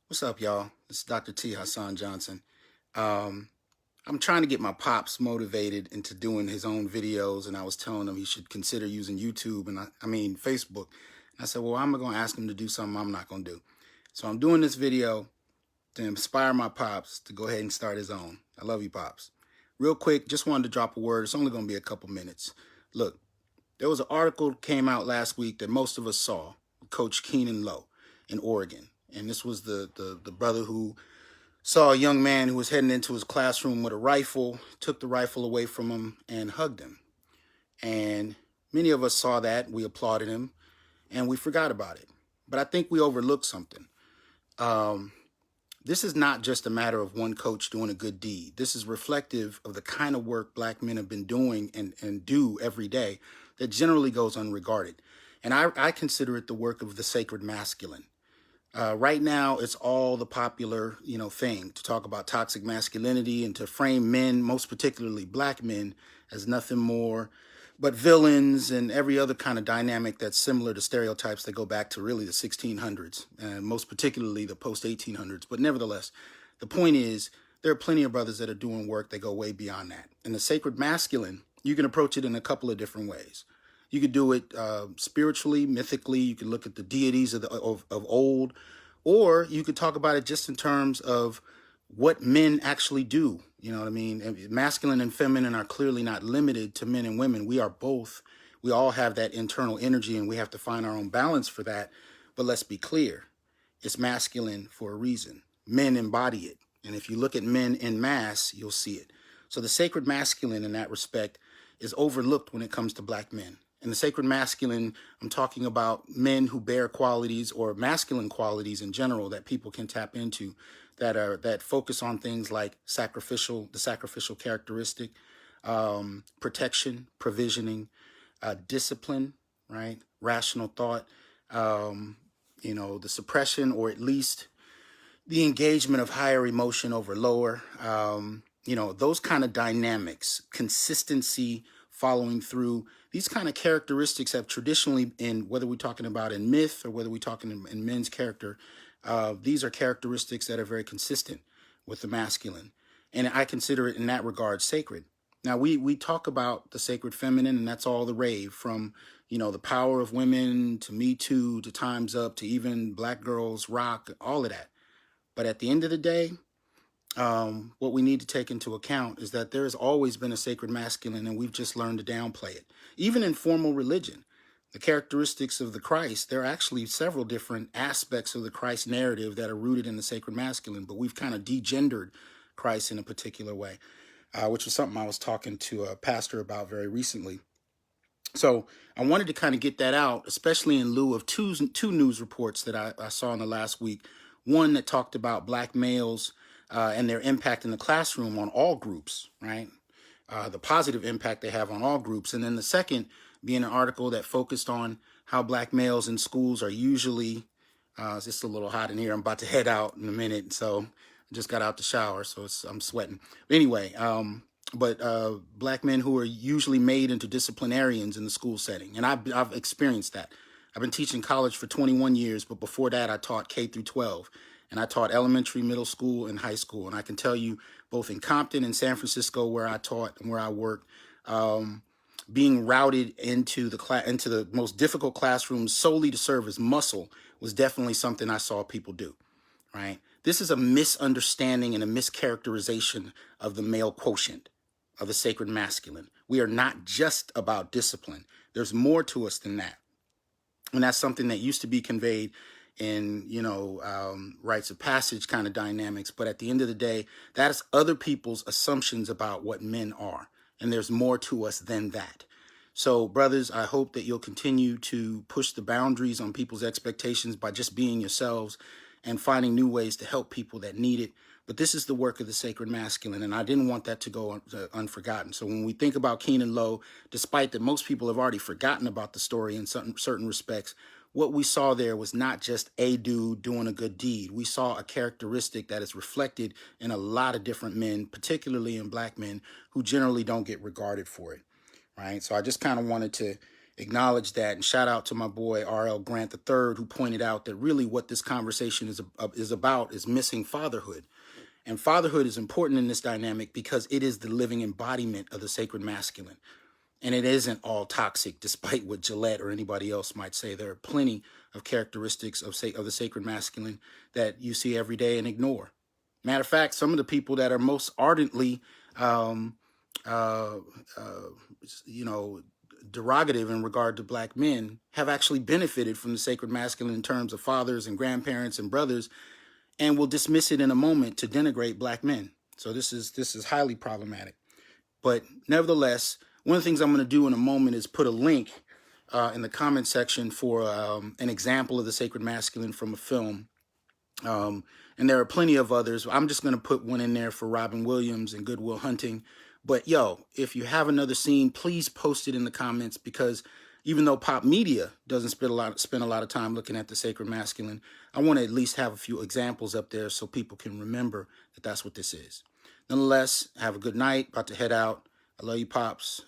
What's up, y'all? This is Dr. T. Hasan Johnson. Um, I'm trying to get my pops motivated into doing his own videos, and I was telling him he should consider using YouTube and I mean Facebook. And I said, well, I'm going to ask him to do something I'm not going to do. So I'm doing this video to inspire my pops to go ahead and start his own. I love you, pops. Real quick, just wanted to drop a word. It's only going to be a couple minutes. Look, there was an article that came out last week that most of us saw. Coach Keanan Lowe in Oregon. And this was the brother who saw a young man who was heading into his classroom with a rifle, took the rifle away from him, and hugged him. And many of us saw that. We applauded him, and we forgot about it. But I think we overlooked something. Um, this is not just a matter of one coach doing a good deed. This is reflective of the kind of work black men have been doing and do every day that generally goes unregarded. And I consider it the work of the sacred masculine. Right now, it's all the popular, thing to talk about toxic masculinity and to frame men, most particularly black men, as nothing more but villains and every other kind of dynamic that's similar to stereotypes that go back to really the 1600s, and most particularly the post 1800s. But nevertheless, the point is there are plenty of brothers that are doing work that go way beyond that. And the sacred masculine, you can approach it in a couple of different ways. You could do it spiritually, mythically. You could look at the deities of old, or you could talk about it just in terms of what men actually do. You know what I mean? Masculine and feminine are clearly not limited to men and women. We are both. We all have that internal energy, and we have to find our own balance for that. But let's be clear. It's masculine for a reason. Men embody it. And if you look at men in mass, you'll see it. So the sacred masculine in that respect is overlooked when it comes to black men. And the sacred masculine, I'm talking about men who bear qualities or masculine qualities in general that people can tap into that focus on things like the sacrificial characteristic, protection, provisioning, discipline, right? Rational thought, the suppression or at least the engagement of higher emotion over lower, those kind of dynamics, consistency, following through. These kind of characteristics have traditionally, in whether we're talking about in myth or whether we're talking in men's character, these are characteristics that are very consistent with the masculine. And I consider it in that regard sacred. Now, we talk about the sacred feminine, and that's all the rave from, the power of women to Me Too to Time's Up to even Black Girls Rock, all of that. But at the end of the day, what we need to take into account is that there has always been a sacred masculine, and we've just learned to downplay it. Even in formal religion, the characteristics of the Christ, there are actually several different aspects of the Christ narrative that are rooted in the sacred masculine, but we've kind of degendered Christ in a particular way, which was something I was talking to a pastor about very recently. So I wanted to kind of get that out, especially in lieu of two news reports that I saw in the last week. One that talked about black males and their impact in the classroom on all groups, right? The positive impact they have on all groups. And then the second being an article that focused on how black males in schools are usually, it's just a little hot in here. I'm about to head out in a minute. So I just got out the shower, so I'm sweating. But anyway, black men who are usually made into disciplinarians in the school setting. And I've experienced that. I've been teaching college for 21 years, but before that I taught K through 12. And I taught elementary, middle school, and high school. And I can tell you, both in Compton and San Francisco, where I taught and where I worked, being routed into the most difficult classrooms solely to serve as muscle was definitely something I saw people do, right? This is a misunderstanding and a mischaracterization of the male quotient of the sacred masculine. We are not just about discipline. There's more to us than that. And that's something that used to be conveyed in, rites of passage kind of dynamics. But at the end of the day, that's other people's assumptions about what men are. And there's more to us than that. So, brothers, I hope that you'll continue to push the boundaries on people's expectations by just being yourselves and finding new ways to help people that need it. But this is the work of the sacred masculine, and I didn't want that to go unforgotten. So when we think about Keanan Lowe, despite that most people have already forgotten about the story in certain respects, what we saw there was not just a dude doing a good deed. We saw a characteristic that is reflected in a lot of different men, particularly in black men, who generally don't get regarded for it, right? So I just kind of wanted to acknowledge that, and shout out to my boy R.L. Grant III, who pointed out that really what this conversation is about is missing fatherhood. And fatherhood is important in this dynamic because it is the living embodiment of the sacred masculine. And it isn't all toxic, despite what Gillette or anybody else might say. There are plenty of characteristics of the sacred masculine that you see every day and ignore. Matter of fact, some of the people that are most ardently, derogative in regard to black men have actually benefited from the sacred masculine in terms of fathers and grandparents and brothers, and will dismiss it in a moment to denigrate black men. So this is highly problematic. But nevertheless, one of the things I'm going to do in a moment is put a link in the comment section for an example of the sacred masculine from a film. And there are plenty of others. I'm just going to put one in there for Robin Williams and Good Will Hunting. But yo, if you have another scene, please post it in the comments, because even though pop media doesn't spend a lot of time looking at the sacred masculine, I want to at least have a few examples up there so people can remember that that's what this is. Nonetheless, have a good night. About to head out. I love you, Pops.